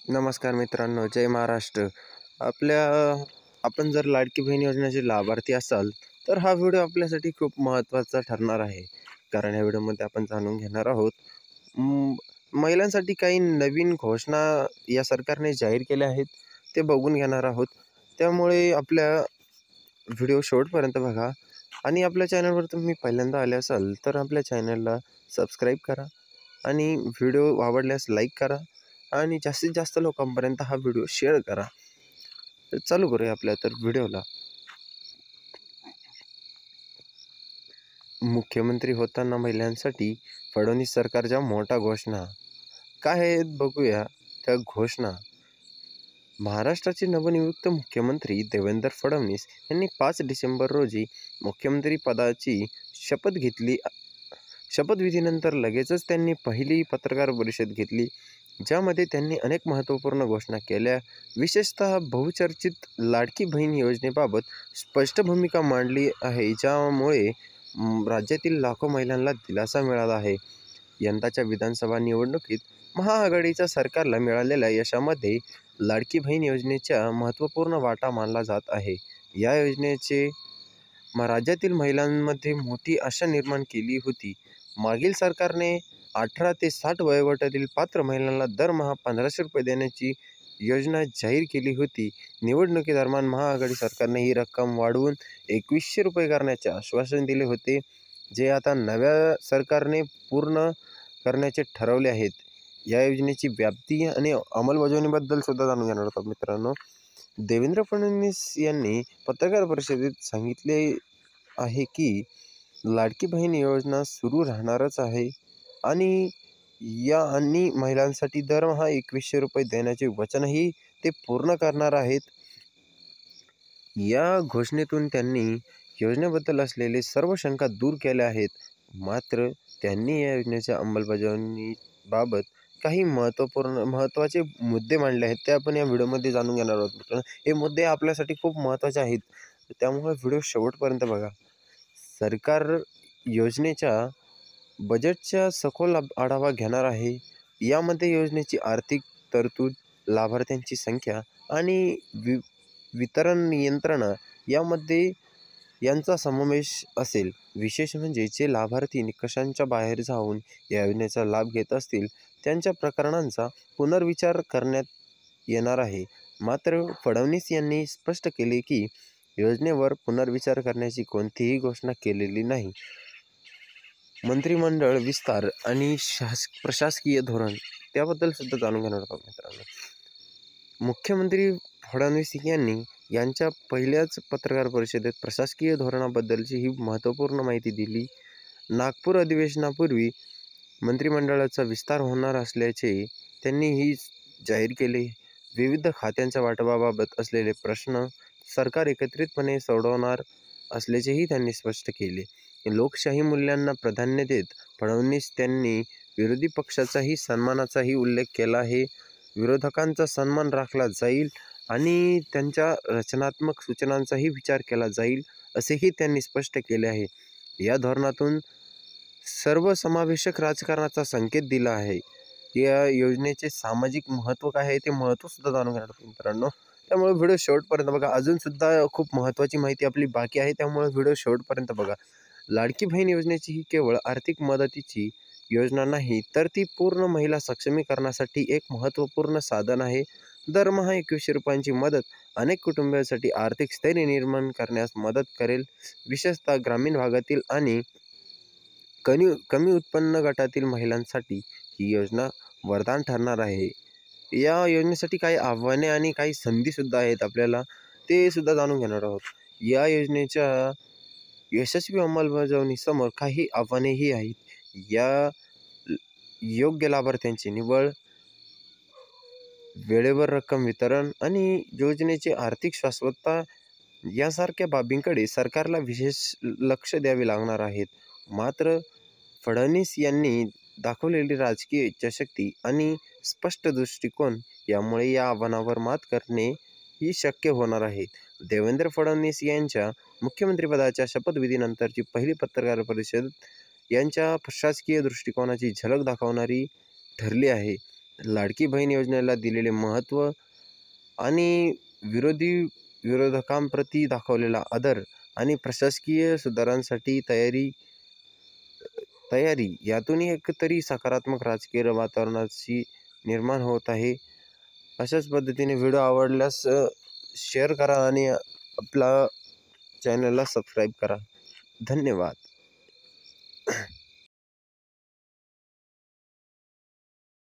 नमस्कार मित्रांनो, जय महाराष्ट्र. आपण जर लाडकी बहीण योजनेचे लाभार्थी असाल, तर हा व्हिडिओ आपल्यासाठी खूप महत्त्वाचा ठरणार आहे. कारण या व्हिडिओमध्ये आपण जाणून घेणार आहोत, म महिलांसाठी काही नवीन घोषणा या सरकारने जाहीर केल्या आहेत, ते बघून घेणार आहोत. त्यामुळे आपल्या व्हिडिओ शेवटपर्यंत बघा आणि आपल्या चॅनलवर तुम्ही पहिल्यांदा आले असाल, तर आपल्या चॅनलला सबस्क्राईब करा आणि व्हिडिओ आवडल्यास लाईक करा आणि जास्तीत जास्त लोकांपर्यंत हा व्हिडिओ शेअर करा. तर चालू करूया आपल्या व्हिडिओला. मुख्यमंत्री होताना महिलांसाठी फडणवीस सरकारच्या मोठ्या घोषणा काय आहेत बघूया त्या घोषणा. महाराष्ट्राचे नवनियुक्त मुख्यमंत्री देवेंद्र फडणवीस यांनी 5 डिसेंबर रोजी मुख्यमंत्री पदाची शपथ घेतली. शपथविधीनंतर लगेचच त्यांनी पहिली पत्रकार परिषद घेतली, ज्यामध्ये त्यांनी अनेक महत्त्वपूर्ण घोषणा केल्या. विशेषतः बहुचर्चित लाडकी बहीण योजनेबाबत स्पष्ट भूमिका मांडली आहे, ज्यामुळे राज्यातील लाखो महिलांना दिलासा मिळाला आहे. यंदाच्या विधानसभा निवडणुकीत महाआघाडीच्या सरकारला मिळालेल्या यशामध्ये लाडकी बहीण योजनेचा महत्त्वपूर्ण वाटा मानला जात आहे. या योजनेचे राज्यातील महिलांमध्ये मोठी आशा निर्माण केली होती. मागील सरकारने 18 ते 60 वयोगटातील पात्र महिलांना दरमहा 1500 रुपये देण्याची योजना जाहीर केली होती. निवडणुकीदरम्यान महाआघाडी सरकारने ही रक्कम वाढवून 2100 रुपये करण्याचे आश्वासन दिले होते, जे आता नव्या सरकारने पूर्ण करण्याचे ठरवले आहेत. या योजनेची व्याप्ती आणि अंमलबजावणीबद्दल सुद्धा जाणून घेणार आहोत मित्रांनो. देवेंद्र फडणवीस यांनी पत्रकार परिषदेत सांगितले आहे की लाडकी बहीण योजना सुरू राहणारच आहे आणि महिलांसाठी दरमहा 2100 रुपये देण्याचे वचनही ते पूर्ण करणार आहेत. या घोषणेतून त्यांनी योजनेबद्दल असलेले सर्व शंका दूर केल्या आहेत. मात्र त्यांनी या योजनेच्या अंमलबजावणीबाबत काही महत्त्वाचे मुद्दे मांडले आहेत, ते आपण या व्हिडिओमध्ये जाणून घेणार आहोत. हे मुद्दे आपल्यासाठी खूप महत्त्वाचे आहेत, त्यामुळे व्हिडिओ शेवटपर्यंत बघा. सरकार योजनेच्या बजेटचा सखोल आढावा घेणार आहे. यामध्ये योजनेची आर्थिक तरतूद, लाभार्थ्यांची संख्या आणि वितरण यंत्रणा यांचा समावेश असेल. विशेष म्हणजे जे लाभार्थी निकषांच्या बाहेर जाऊन या योजनेचा लाभ घेत असतील, त्यांच्या प्रकरणांचा पुनर्विचार करण्यात येणार आहे. मात्र फडणवीस यांनी स्पष्ट केले की योजनेवर पुनर्विचार करण्याची कोणतीही घोषणा केलेली नाही. मंत्रिमंडळ विस्तार आणि प्रशासकीय धोरण त्याबद्दल सुद्धा जाणून घेणार आहोत मित्रांनो. मुख्यमंत्री फडणवीस यांनी यांच्या पहिल्याच पत्रकार परिषदेत प्रशासकीय धोरणाबद्दलची ही महत्त्वपूर्ण माहिती दिली. नागपूर अधिवेशनापूर्वी मंत्रिमंडळाचा विस्तार होणार असल्याचे त्यांनी जाहीर केले. विविध खात्यांच्या वाटपाबाबत असलेले प्रश्न सरकार एकत्रितपणे सोडवणार असल्याचेही त्यांनी स्पष्ट केले. लोकशाही मूल्यांना प्राधान्य देत फडणवीस त्यांनी विरोधी पक्षाचाही सन्मानाचाही उल्लेख केला आहे. विरोधकांचा सन्मान राखला जाईल आणि त्यांच्या रचनात्मक सूचनांचाही विचार केला जाईल, असेही त्यांनी स्पष्ट केले आहे. या धोरणातून सर्वसमावेशक राजकारणाचा संकेत दिला आहे. या योजनेचे सामाजिक महत्त्व काय आहे ते महत्त्वसुद्धा जाणून घेणार मित्रांनो. त्यामुळे व्हिडिओ शेवटपर्यंत बघा. अजूनसुद्धा खूप महत्त्वाची माहिती आपली बाकी आहे, त्यामुळे व्हिडिओ शेवटपर्यंत बघा. लाडकी बहीण योजनेची ही केवळ आर्थिक मदतीची योजना नाही, तर ती पूर्ण महिला सक्षमीकरणासाठी एक महत्त्वपूर्ण साधन आहे. दरमहा 2100 रुपयांची मदत अनेक कुटुंबांसाठी आर्थिक स्थैर्य निर्माण करण्यास मदत करेल. विशेषतः ग्रामीण भागातील आणि कमी उत्पन्न गटातील महिलांसाठी ही योजना वरदान ठरणार आहे. या योजनेसाठी काही आव्हाने आणि काही संधीसुद्धा आहेत, आपल्याला ते सुद्धा जाणून घेणार आहोत. या योजनेच्या यशस्वी अंमलबजावणीसमोर काही आव्हानेही आहेत. योग्य लाभार्थ्यांची निवड, वेळेवर रक्कम वितरण आणि योजनेची आर्थिक शाश्वतता यासारख्या बाबींकडे सरकारला विशेष लक्ष द्यावे लागणार आहेत. मात्र फडणवीस यांनी दाखवलेली राजकीय इच्छाशक्ती आणि स्पष्ट दृष्टिकोन यामुळे या आव्हानावर मात करणे ही शक्य होणार आहे. देवेंद्र फडणवीस यांच्या मुख्यमंत्रीपदाच्या शपथविधीनंतरची पहिली पत्रकार परिषद यांच्या प्रशासकीय दृष्टिकोनाची झलक दाखवणारी ठरली आहे. लाडकी बहीण योजनेला दिलेले महत्त्व आणि विरोधकांप्रती दाखवलेला आदर आणि प्रशासकीय सुधारांसाठी तयारी यातूनही एकतरी सकारात्मक राजकीय वातावरणाची निर्माण होत आहे. अशाच पद्धतीने व्हिडिओ आवडल्यास शेअर करा आणि आपला चॅनलला सबस्क्राईब करा. धन्यवाद.